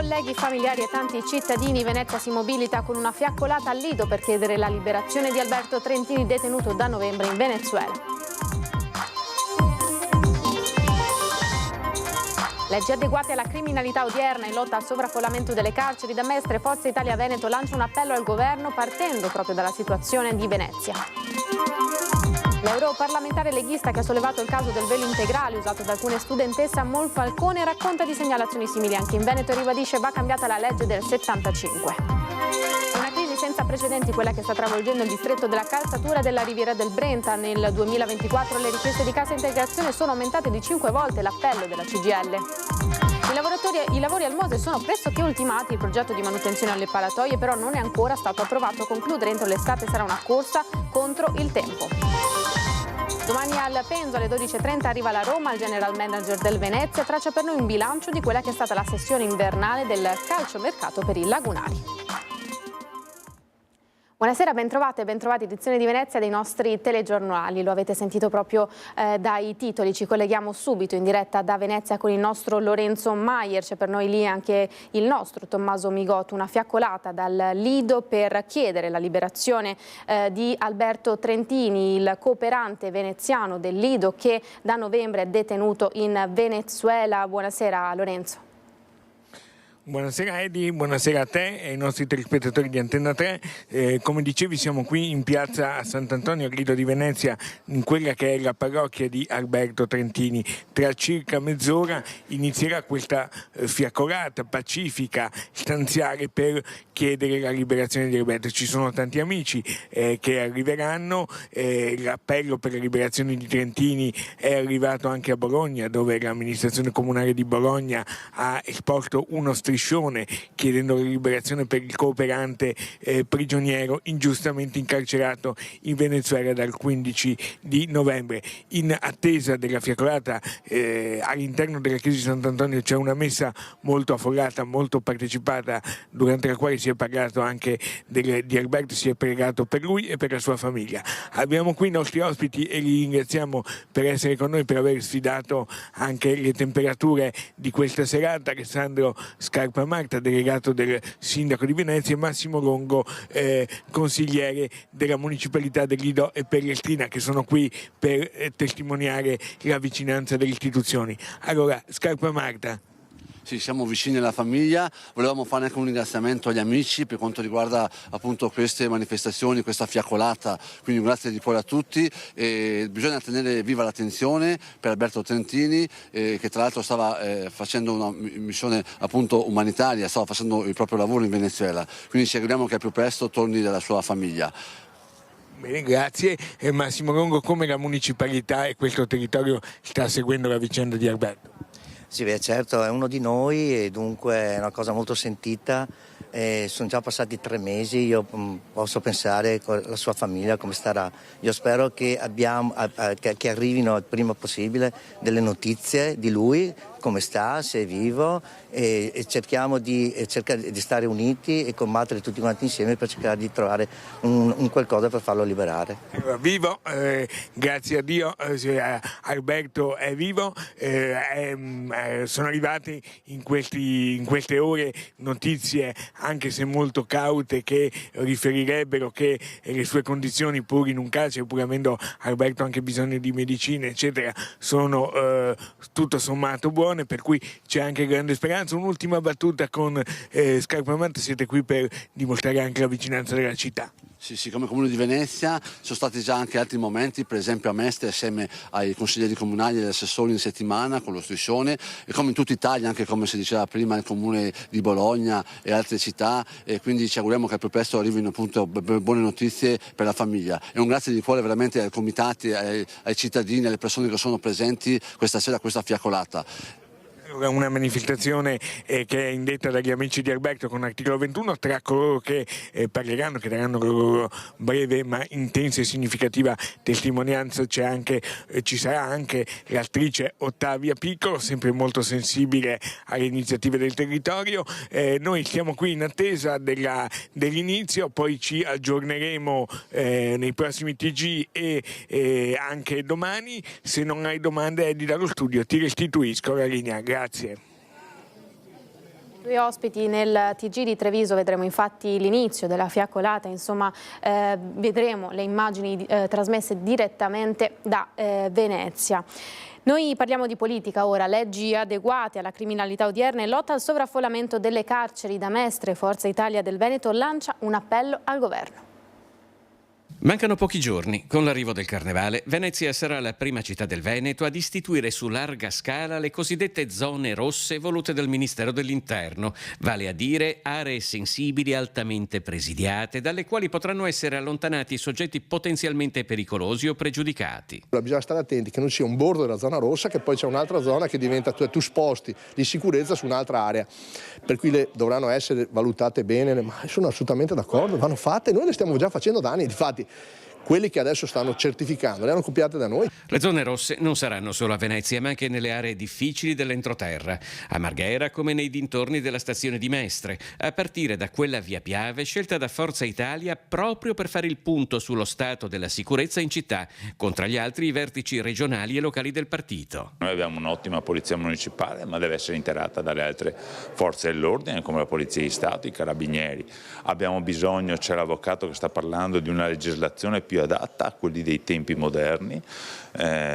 colleghi, familiari e tanti cittadini, Venezia si mobilita con una fiaccolata al Lido per chiedere la liberazione di Alberto Trentini, detenuto da novembre in Venezuela. Leggi adeguate alla criminalità odierna in lotta al sovraffollamento delle carceri. Da Mestre, Forza Italia Veneto lancia un appello al governo partendo proprio dalla situazione di Venezia. L'europarlamentare leghista che ha sollevato il caso del velo integrale usato da alcune studentesse a Monfalcone racconta di segnalazioni simili anche in Veneto e ribadisce va cambiata la legge del 75. Una crisi senza precedenti quella che sta travolgendo il distretto della calzatura della Riviera del Brenta. Nel 2024 le richieste di cassa integrazione sono aumentate di 5 volte l'appello della CGIL. I lavori al Mose sono pressoché ultimati, il progetto di manutenzione alle paratoie però non è ancora stato approvato. Concludere entro l'estate sarà una corsa contro il tempo. Domani al Penzo alle 12:30 arriva la Roma, il general manager del Venezia traccia per noi un bilancio di quella che è stata la sessione invernale del calciomercato per i lagunari. Buonasera, bentrovate, bentrovati, edizione di Venezia dei nostri telegiornali. Lo avete sentito proprio dai titoli. Ci colleghiamo subito in diretta da Venezia con il nostro Lorenzo Maier. C'è per noi lì anche il nostro Tommaso Migotto. Una fiaccolata dal Lido per chiedere la liberazione di Alberto Trentini, il cooperante veneziano del Lido che da novembre è detenuto in Venezuela. Buonasera Lorenzo. Buonasera Edi, buonasera a te e ai nostri telespettatori di Antenna 3. Come dicevi siamo qui in piazza Sant'Antonio al Lido di Venezia, in quella che è la parrocchia di Alberto Trentini. Tra circa mezz'ora inizierà questa fiaccolata pacifica stanziale per chiedere la liberazione di Alberto. Ci sono tanti amici che arriveranno, l'appello per la liberazione di Trentini è arrivato anche a Bologna, dove l'amministrazione comunale di Bologna ha esposto uno striscione chiedendo la liberazione per il cooperante prigioniero ingiustamente incarcerato in Venezuela dal 15 di novembre. In attesa della fiaccolata all'interno della chiesa di Sant'Antonio c'è una messa molto affollata, molto partecipata, durante la quale si è parlato anche di Alberto, si è pregato per lui e per la sua famiglia. Abbiamo qui i nostri ospiti e li ringraziamo per essere con noi, per aver sfidato anche le temperature di questa serata. Alessandro Scarpamarta, delegato del sindaco di Venezia, e Massimo Longo, consigliere della municipalità del Lido e Pellestrina, che sono qui per testimoniare la vicinanza delle istituzioni. Allora, Scarpamarta. Sì, siamo vicini alla famiglia, volevamo fare anche un ringraziamento agli amici per quanto riguarda appunto queste manifestazioni, questa fiaccolata, quindi un grazie di cuore a tutti. Bisogna tenere viva l'attenzione per Alberto Trentini, che tra l'altro stava facendo una missione appunto umanitaria, stava facendo il proprio lavoro in Venezuela, quindi ci auguriamo che al più presto torni dalla sua famiglia. Bene, grazie. Massimo Longo, come la municipalità e questo territorio sta seguendo la vicenda di Alberto? Sì, beh, certo, è uno di noi e dunque è una cosa molto sentita. Sono già passati 3 mesi, io posso pensare con la sua famiglia come starà. Io spero che arrivino il prima possibile delle notizie di lui, come sta, se è vivo, e cerchiamo di stare uniti e combattere tutti quanti insieme per cercare di trovare un qualcosa per farlo liberare. Vivo, grazie a Dio, Alberto è vivo. Sono arrivate in queste ore notizie, anche se molto caute, che riferirebbero che le sue condizioni, pur in un carcere, pur avendo Alberto anche bisogno di medicine eccetera, sono tutto sommato buone, per cui c'è anche grande speranza. Un'ultima battuta con Scarpamarta, siete qui per dimostrare anche la vicinanza della città. Sì, come Comune di Venezia sono stati già anche altri momenti, per esempio a Mestre assieme ai consiglieri comunali e agli assessori in settimana con lo striscione, e come in tutta Italia, anche come si diceva prima, il Comune di Bologna e altre città, e quindi ci auguriamo che al più presto arrivino appunto buone notizie per la famiglia. E un grazie di cuore veramente ai comitati, ai cittadini, alle persone che sono presenti questa sera a questa fiaccolata. Una manifestazione che è indetta dagli amici di Alberto con articolo 21, tra coloro che parleranno, che daranno la loro breve ma intensa e significativa testimonianza ci sarà anche l'attrice Ottavia Piccolo, sempre molto sensibile alle iniziative del territorio. Noi siamo qui in attesa dell'inizio, poi ci aggiorneremo nei prossimi TG e anche domani. Se non hai domande, Edi, dallo studio ti restituisco la linea. Grazie. Due ospiti nel TG di Treviso, vedremo infatti l'inizio della fiaccolata, insomma vedremo le immagini trasmesse direttamente da Venezia. Noi parliamo di politica ora, leggi adeguate alla criminalità odierna e lotta al sovraffollamento delle carceri. Da Mestre, Forza Italia del Veneto lancia un appello al governo. Mancano pochi giorni. Con l'arrivo del Carnevale, Venezia sarà la prima città del Veneto ad istituire su larga scala le cosiddette zone rosse volute dal Ministero dell'Interno, vale a dire aree sensibili altamente presidiate, dalle quali potranno essere allontanati soggetti potenzialmente pericolosi o pregiudicati. Bisogna stare attenti che non sia un bordo della zona rossa, che poi c'è un'altra zona che diventa, tu sposti di sicurezza su un'altra area, per cui le dovranno essere valutate bene, ma sono assolutamente d'accordo, vanno fatte, noi le stiamo già facendo da anni, difatti quelli che adesso stanno certificando le hanno copiate da noi. Le zone rosse non saranno solo a Venezia, ma anche nelle aree difficili dell'entroterra, a Marghera come nei dintorni della stazione di Mestre, a partire da quella via Piave scelta da Forza Italia proprio per fare il punto sullo stato della sicurezza in città, con tra gli altri i vertici regionali e locali del partito. Noi abbiamo un'ottima polizia municipale, ma deve essere integrata dalle altre forze dell'ordine come la Polizia di Stato, i Carabinieri. Abbiamo bisogno, c'è l'avvocato che sta parlando di una legislazione più adatta a quelli dei tempi moderni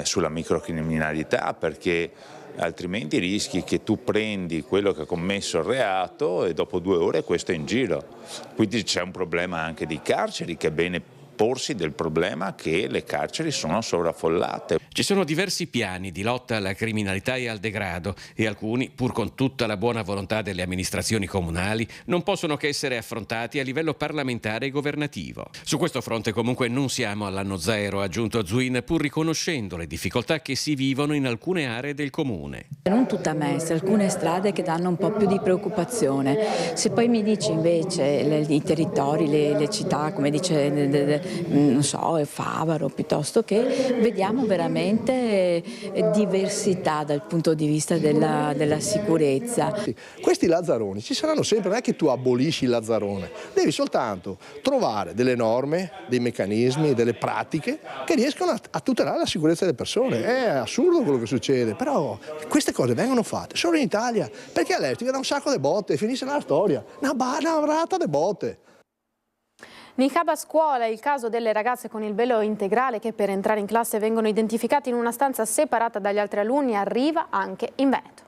sulla microcriminalità, perché altrimenti rischi che tu prendi quello che ha commesso il reato e dopo 2 ore questo è in giro. Quindi c'è un problema anche di carceri, che è bene porsi del problema che le carceri sono sovraffollate. Ci sono diversi piani di lotta alla criminalità e al degrado e alcuni, pur con tutta la buona volontà delle amministrazioni comunali, non possono che essere affrontati a livello parlamentare e governativo. Su questo fronte comunque non siamo all'anno zero, ha aggiunto Zuin, pur riconoscendo le difficoltà che si vivono in alcune aree del comune. Non tutta Mestre, alcune strade che danno un po' più di preoccupazione. Se poi mi dici invece i territori, le città, come dice non so, Favaro, piuttosto che vediamo veramente diversità dal punto di vista della sicurezza. Questi lazzaroni ci saranno sempre, non è che tu abolisci il lazzarone, devi soltanto trovare delle norme, dei meccanismi, delle pratiche che riescono a tutelare la sicurezza delle persone. È assurdo quello che succede, però queste cose vengono fatte solo in Italia, perché all'estero dà un sacco di botte e finisce la storia, una barata di botte. Niqab a scuola, il caso delle ragazze con il velo integrale che per entrare in classe vengono identificati in una stanza separata dagli altri alunni, arriva anche in Veneto.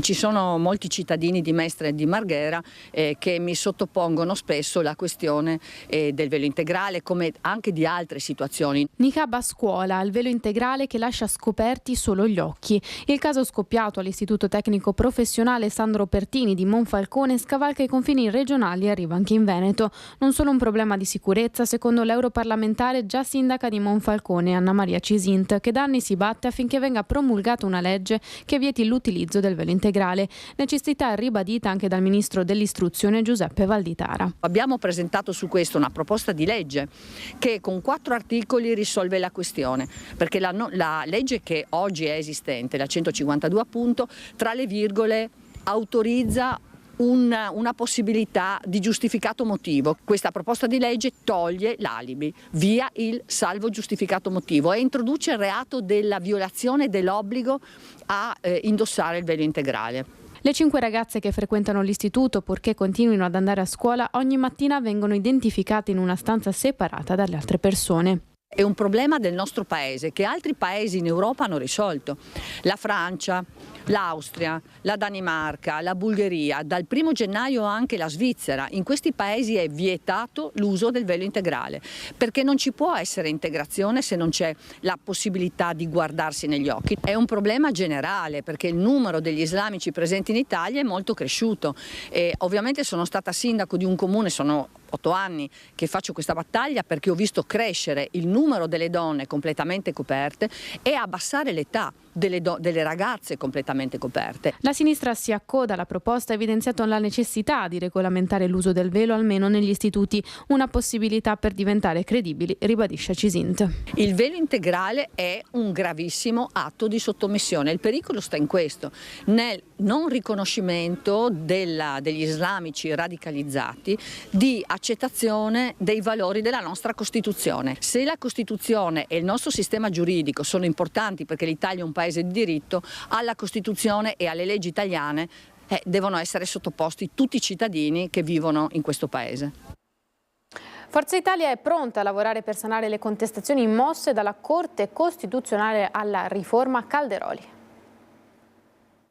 Ci sono molti cittadini di Mestre e di Marghera che mi sottopongono spesso la questione del velo integrale, come anche di altre situazioni. Niqab a scuola, il velo integrale che lascia scoperti solo gli occhi. Il caso scoppiato all'Istituto Tecnico Professionale Sandro Pertini di Monfalcone scavalca i confini regionali e arriva anche in Veneto. Non solo un problema di sicurezza, secondo l'europarlamentare già sindaca di Monfalcone, Anna Maria Cisint, che da anni si batte affinché venga promulgata una legge che vieti l'utilizzo del velo integrale. Necessità ribadita anche dal ministro dell'istruzione Giuseppe Valditara. Abbiamo presentato su questo una proposta di legge che con 4 articoli risolve la questione, perché la legge che oggi è esistente, la 152 appunto, tra le virgole autorizza una possibilità di giustificato motivo. Questa proposta di legge toglie l'alibi, via il salvo giustificato motivo, e introduce il reato della violazione dell'obbligo a indossare il velo integrale. Le 5 ragazze che frequentano l'istituto, purché continuino ad andare a scuola, ogni mattina vengono identificate in una stanza separata dalle altre persone. È un problema del nostro paese che altri paesi in Europa hanno risolto. La Francia, l'Austria, la Danimarca, la Bulgaria, dal 1° gennaio anche la Svizzera. In questi paesi è vietato l'uso del velo integrale, perché non ci può essere integrazione se non c'è la possibilità di guardarsi negli occhi. È un problema generale perché il numero degli islamici presenti in Italia è molto cresciuto e ovviamente sono stata sindaco di un comune, sono 8 anni che faccio questa battaglia perché ho visto crescere il numero delle donne completamente coperte e abbassare l'età delle ragazze completamente coperte. La sinistra si accoda alla proposta, evidenziando la necessità di regolamentare l'uso del velo almeno negli istituti, una possibilità per diventare credibili, ribadisce Cisint. Il velo integrale è un gravissimo atto di sottomissione, il pericolo sta in questo, nel non riconoscimento degli islamici radicalizzati di accettazione dei valori della nostra Costituzione. Se la Costituzione e il nostro sistema giuridico sono importanti perché l'Italia è un paese di diritto, alla Costituzione e alle leggi italiane devono essere sottoposti tutti i cittadini che vivono in questo paese. Forza Italia è pronta a lavorare per sanare le contestazioni mosse dalla Corte Costituzionale alla riforma Calderoli.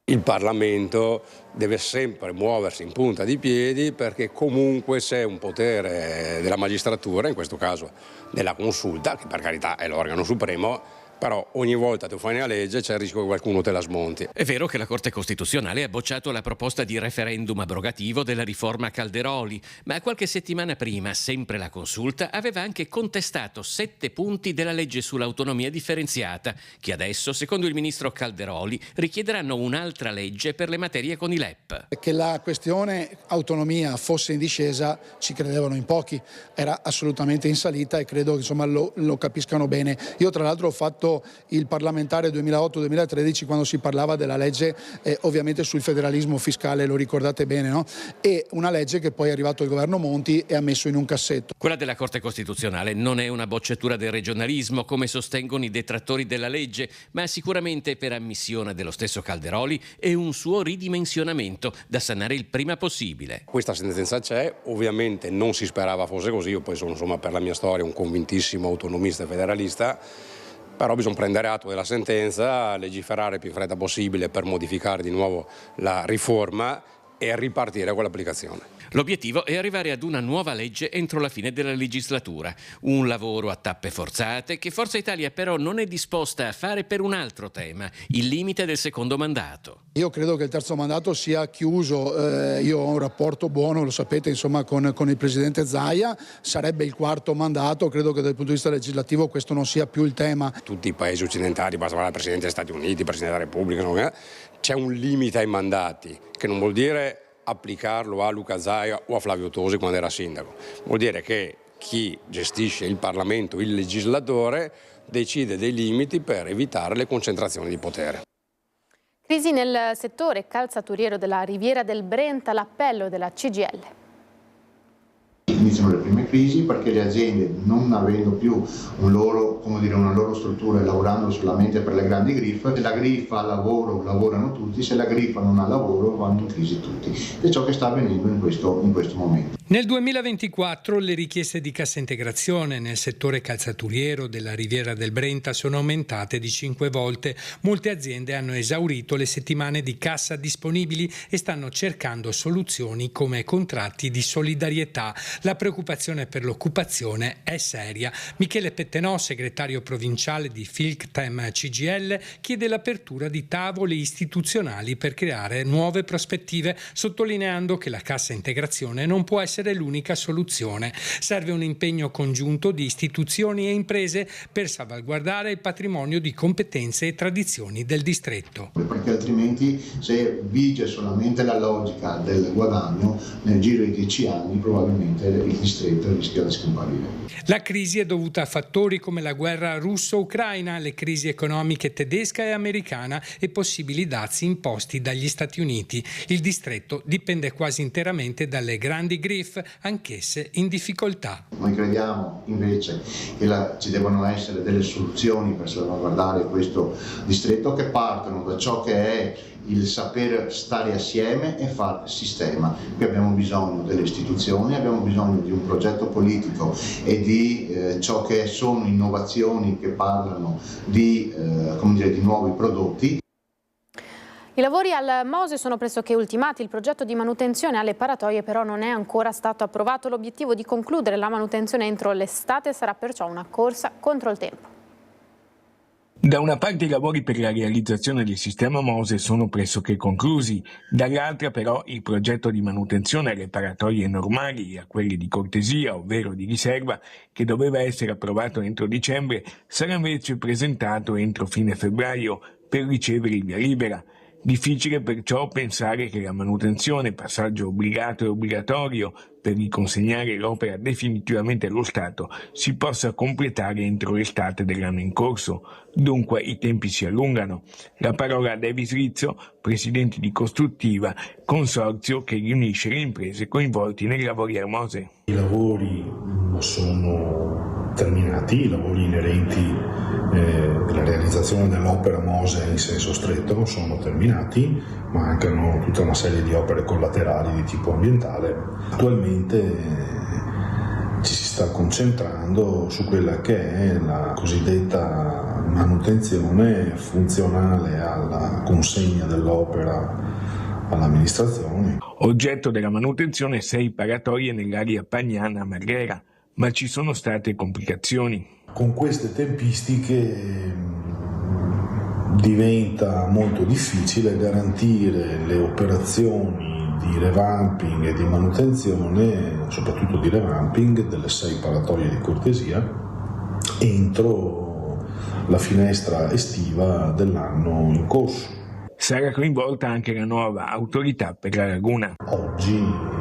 Il Parlamento deve sempre muoversi in punta di piedi, perché comunque c'è un potere della magistratura, in questo caso della Consulta, che per carità è l'organo supremo, però ogni volta tu fai una legge c'è il rischio che qualcuno te la smonti. È vero che la Corte Costituzionale ha bocciato la proposta di referendum abrogativo della riforma Calderoli, ma qualche settimana prima, sempre la Consulta aveva anche contestato 7 punti della legge sull'autonomia differenziata, che adesso, secondo il ministro Calderoli, richiederanno un'altra legge per le materie con i LEP. Che la questione autonomia fosse in discesa ci credevano in pochi, era assolutamente in salita, e credo che lo capiscano bene. Io tra l'altro ho fatto il parlamentare 2008-2013 quando si parlava della legge ovviamente sul federalismo fiscale, lo ricordate bene, no? E una legge che poi è arrivato il governo Monti e ha messo in un cassetto. Quella della Corte Costituzionale non è una bocciatura del regionalismo, come sostengono i detrattori della legge, ma sicuramente, per ammissione dello stesso Calderoli, è un suo ridimensionamento da sanare il prima possibile. Questa sentenza c'è, ovviamente non si sperava fosse così. Io poi sono, per la mia storia, un convintissimo autonomista e federalista, però bisogna prendere atto della sentenza, legiferare il più in fretta possibile per modificare di nuovo la riforma e ripartire con l'applicazione. L'obiettivo è arrivare ad una nuova legge entro la fine della legislatura, un lavoro a tappe forzate che Forza Italia però non è disposta a fare per un altro tema, il limite del secondo mandato. Io credo che il terzo mandato sia chiuso, io ho un rapporto buono, lo sapete, con il Presidente Zaia, sarebbe il quarto mandato, credo che dal punto di vista legislativo questo non sia più il tema. Tutti i paesi occidentali, basta parlare del Presidente degli Stati Uniti, Presidente della Repubblica, c'è un limite ai mandati, che non vuol dire applicarlo a Luca Zaia o a Flavio Tosi quando era sindaco, vuol dire che chi gestisce il Parlamento, il legislatore, decide dei limiti per evitare le concentrazioni di potere. Crisi nel settore calzaturiero della Riviera del Brenta, l'appello della CGIL. Iniziano le prime crisi perché le aziende, non avendo più una loro struttura e lavorando solamente per le grandi griffe, se la griffa ha lavoro lavorano tutti, se la griffa non ha lavoro vanno in crisi tutti. È ciò che sta avvenendo in questo momento. Nel 2024 le richieste di cassa integrazione nel settore calzaturiero della Riviera del Brenta sono aumentate di 5 volte. Molte aziende hanno esaurito le settimane di cassa disponibili e stanno cercando soluzioni come contratti di solidarietà. La preoccupazione per l'occupazione è seria. Michele Pettenò, segretario provinciale di Filctem CGIL, chiede l'apertura di tavoli istituzionali per creare nuove prospettive, sottolineando che la cassa integrazione non può essere l'unica soluzione. Serve un impegno congiunto di istituzioni e imprese per salvaguardare il patrimonio di competenze e tradizioni del distretto. Perché altrimenti, se vige solamente la logica del guadagno, nel giro di 10 anni probabilmente il distretto rischia di scomparire. La crisi è dovuta a fattori come la guerra russo-ucraina, le crisi economiche tedesca e americana e possibili dazi imposti dagli Stati Uniti. Il distretto dipende quasi interamente dalle grandi griffe, anch'esse in difficoltà. Noi crediamo invece che ci devono essere delle soluzioni per salvaguardare questo distretto, che partono da ciò che è il saper stare assieme e fare sistema. Qui abbiamo bisogno delle istituzioni, abbiamo bisogno di un progetto politico e di ciò che sono innovazioni che parlano di nuovi prodotti. I lavori al Mose sono pressoché ultimati, il progetto di manutenzione alle paratoie però non è ancora stato approvato. L'obiettivo di concludere la manutenzione entro l'estate sarà perciò una corsa contro il tempo. Da una parte i lavori per la realizzazione del sistema Mose sono pressoché conclusi, dall'altra però il progetto di manutenzione alle paratoie normali e a quelle di cortesia, ovvero di riserva, che doveva essere approvato entro dicembre, sarà invece presentato entro fine febbraio per ricevere il via libera. Difficile perciò pensare che la manutenzione, passaggio obbligato e obbligatorio per riconsegnare l'opera definitivamente allo Stato, si possa completare entro l'estate dell'anno in corso. Dunque i tempi si allungano. La parola a Davis Rizzo, presidente di Costruttiva, consorzio che riunisce le imprese coinvolti nei lavori al Mose. I lavori sono terminati i lavori inerenti alla realizzazione dell'opera Mose in senso stretto, sono terminati, mancano tutta una serie di opere collaterali di tipo ambientale. Attualmente ci si sta concentrando su quella che è la cosiddetta manutenzione funzionale alla consegna dell'opera all'amministrazione. Oggetto della manutenzione 6 paratoie nell'area Pagnana-Marghera, ma ci sono state complicazioni. Con queste tempistiche diventa molto difficile garantire le operazioni di revamping e di manutenzione, soprattutto di revamping, delle 6 paratoie di cortesia entro la finestra estiva dell'anno in corso. Sarà coinvolta anche la nuova autorità per la laguna. Oggi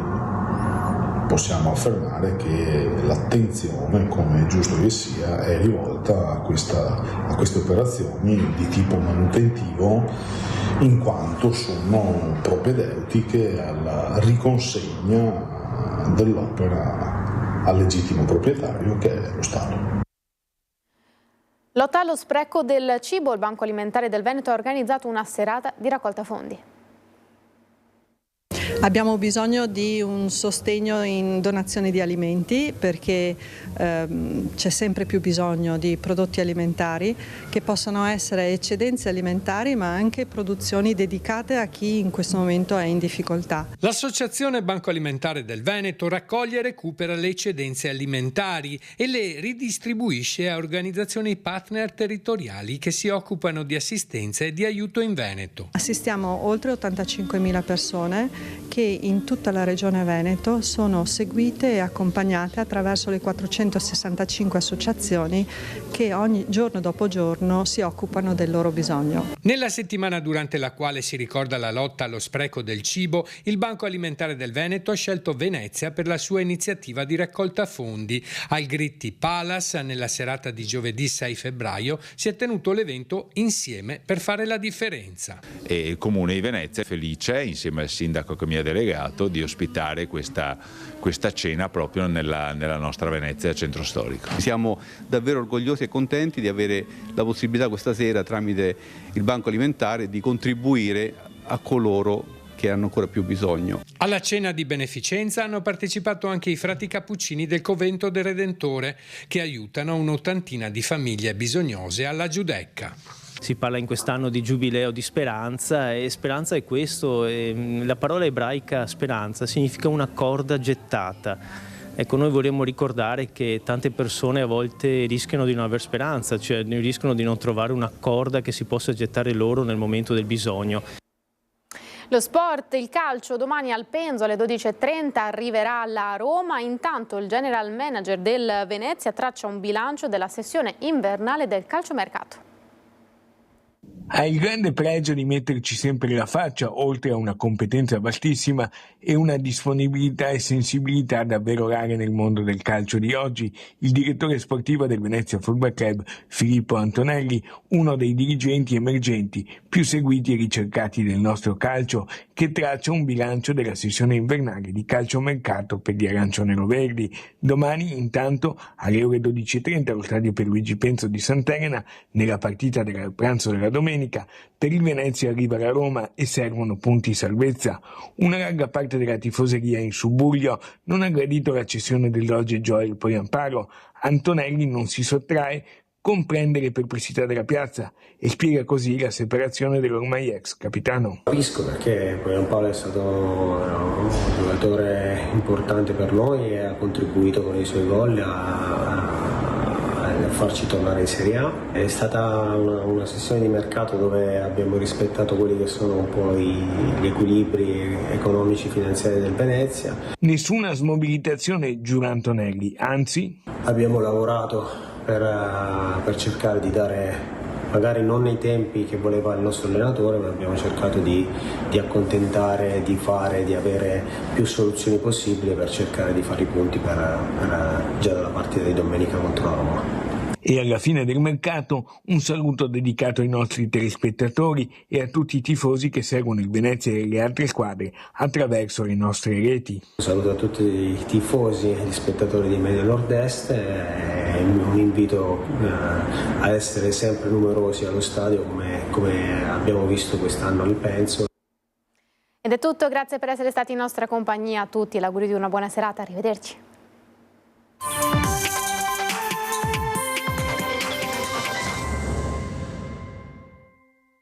possiamo affermare che l'attenzione, come è giusto che sia, è rivolta a queste operazioni di tipo manutentivo, in quanto sono propedeutiche alla riconsegna dell'opera al legittimo proprietario, che è lo Stato. Lotta allo spreco del cibo, il Banco Alimentare del Veneto ha organizzato una serata di raccolta fondi. Abbiamo bisogno di un sostegno in donazione di alimenti perché c'è sempre più bisogno di prodotti alimentari che possano essere eccedenze alimentari ma anche produzioni dedicate a chi in questo momento è in difficoltà. L'Associazione Banco Alimentare del Veneto raccoglie e recupera le eccedenze alimentari e le ridistribuisce a organizzazioni partner territoriali che si occupano di assistenza e di aiuto in Veneto. Assistiamo oltre 85.000 persone che in tutta la regione Veneto sono seguite e accompagnate attraverso le 465 associazioni che ogni giorno dopo giorno si occupano del loro bisogno. Nella settimana durante la quale si ricorda la lotta allo spreco del cibo, il Banco Alimentare del Veneto ha scelto Venezia per la sua iniziativa di raccolta fondi. Al Gritti Palace, nella serata di giovedì 6 febbraio, si è tenuto l'evento Insieme per fare la differenza. E il Comune di Venezia è felice, insieme al sindaco che mi ha delegato, di ospitare questa cena proprio nella nostra Venezia centro storico. Siamo davvero orgogliosi e contenti di avere la possibilità questa sera tramite il Banco Alimentare di contribuire a coloro che hanno ancora più bisogno. Alla cena di beneficenza hanno partecipato anche i frati cappuccini del Convento del Redentore che aiutano un'ottantina di famiglie bisognose alla Giudecca. Si parla in quest'anno di giubileo di speranza e speranza è questo, la parola ebraica speranza significa una corda gettata. Ecco, noi vorremmo ricordare che tante persone a volte rischiano di non aver speranza, cioè rischiano di non trovare una corda che si possa gettare loro nel momento del bisogno. Lo sport, il calcio, domani al Penzo alle 12:30 arriverà alla Roma. Intanto il general manager del Venezia traccia un bilancio della sessione invernale del calciomercato. Ha il grande pregio di metterci sempre la faccia, oltre a una competenza vastissima e una disponibilità e sensibilità davvero rare nel mondo del calcio di oggi, il direttore sportivo del Venezia Football Club, Filippo Antonelli, uno dei dirigenti emergenti più seguiti e ricercati del nostro calcio, che traccia un bilancio della sessione invernale di calciomercato per gli arancione-verdi. Domani, intanto, alle ore 12:30 allo stadio Pierluigi Penzo di Sant'Elena, nella partita del pranzo della domenica, per il Venezia arriva la Roma e servono punti salvezza. Una larga parte della tifoseria in Subuglio non ha gradito la cessione del Doge Joel Poyamparo. Antonelli non si sottrae, comprende le perplessità della piazza e spiega così la separazione dell'ormai ex capitano. Capisco perché Poyamparo è stato un giocatore importante per noi e ha contribuito con i suoi gol a farci tornare in Serie A. È stata una sessione di mercato dove abbiamo rispettato quelli che sono un po' gli equilibri economici finanziari del Venezia. Nessuna smobilitazione, giura Antonelli, anzi abbiamo lavorato per cercare di dare, magari non nei tempi che voleva il nostro allenatore, ma abbiamo cercato di accontentare, di avere più soluzioni possibili per cercare di fare i punti per già dalla partita di domenica contro la Roma. E alla fine del mercato un saluto dedicato ai nostri telespettatori e a tutti i tifosi che seguono il Venezia e le altre squadre attraverso le nostre reti. Un saluto a tutti i tifosi e gli spettatori di Medio Nord-Est e un invito a essere sempre numerosi allo stadio come abbiamo visto quest'anno al Penso. Ed è tutto, grazie per essere stati in nostra compagnia a tutti, l'augurio di una buona serata, arrivederci.